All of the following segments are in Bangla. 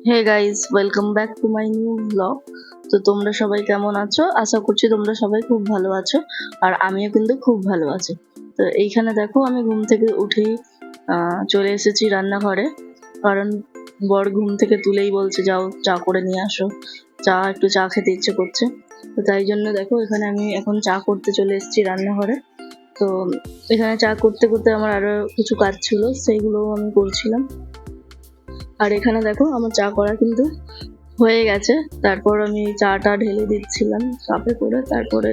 Hey guys, welcome back to my new blog. তো তোমরা সবাই কেমন আছো? আশা করছি তোমরা সবাই খুব ভালো আছো, আর আমিও কিন্তু খুব ভালো আছি। তো এইখানে দেখো, আমি ঘুম থেকে উঠেই চলে এসেছি রান্নাঘরে, কারণ বর ঘুম থেকে তুলেই বলছে যাও চা করে নিয়ে আসো, একটু চা খেতে ইচ্ছে করছে। তো তাই জন্য দেখো, এখানে আমি এখন চা করতে চলে এসেছি রান্নাঘরে। তো এখানে চা করতে করতে আমার আরো কিছু কাজ ছিল, সেইগুলো আমি করছিলাম। আর এখানে দেখো, আমার চা করা কিন্তু হয়ে গেছে। তারপর আমি চাটা ঢেলে দিচ্ছিলাম কাপে করে। তারপরে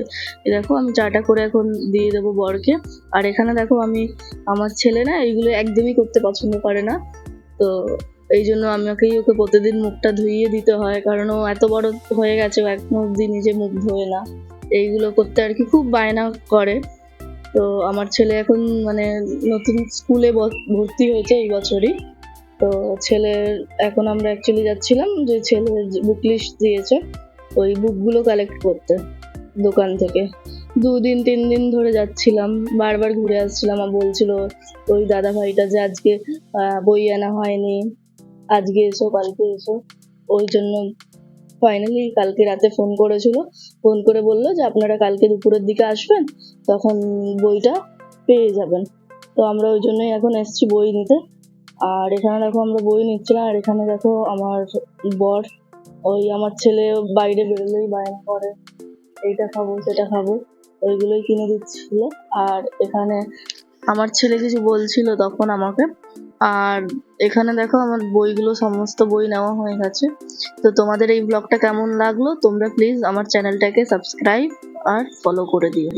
দেখো, আমি চাটা করে এখন দিয়ে দেবো বরকে। আর এখানে দেখো, আমার ছেলে না এইগুলো একদমই করতে পছন্দ করে না। তো এই জন্য ওকে প্রতিদিন মুখটা ধুইয়ে দিতে হয়, কারণ ও এত বড় হয়ে গেছে, ও এখনো অব্দি নিজে মুখ ধোয় না। এইগুলো করতে আর কি খুব বায়না করে। তো আমার ছেলে এখন মানে নতুন স্কুলে ভর্তি হয়েছে এই বছরই। তো ছেলের এখন আমরা অ্যাকচুয়ালি যাচ্ছিলাম, যে ছেলের বুক লিস্ট দিয়েছে, ওই বুকগুলো কালেক্ট করতে দোকান থেকে। 2 দিন 3 দিন ধরে যাচ্ছিলাম, বারবার ঘুরে আসছিলাম। আর বলছিল ওই দাদা ভাইটা যে আজকে বই আনা হয়নি, আজকে এসো কালকে এসো। ওই জন্য ফাইনালি কালকে রাতে ফোন করেছিল। ফোন করে বললো যে আপনারা কালকে দুপুরের দিকে আসবেন, তখন বইটা পেয়ে যাবেন। তো আমরা ওই জন্যই এখন এসছি বই নিতে। আর এখানে দেখো, আমরা বই নিচ্ছিলাম। আর এখানে দেখো, আমার বর, ওই আমার ছেলে বাইরে বেরোলেই বায়না করে এইটা খাবো সেটা খাবো, ওইগুলোই কিনে দিচ্ছিল। আর এখানে আমার ছেলে কিছু বলছিল তখন আমাকে। আর এখানে দেখো, আমার বইগুলো সমস্ত বই নেওয়া হয়ে গেছে। তো তোমাদের এই ব্লগটা কেমন লাগলো? তোমরা প্লিজ আমার চ্যানেলটাকে সাবস্ক্রাইব আর ফলো করে দিও।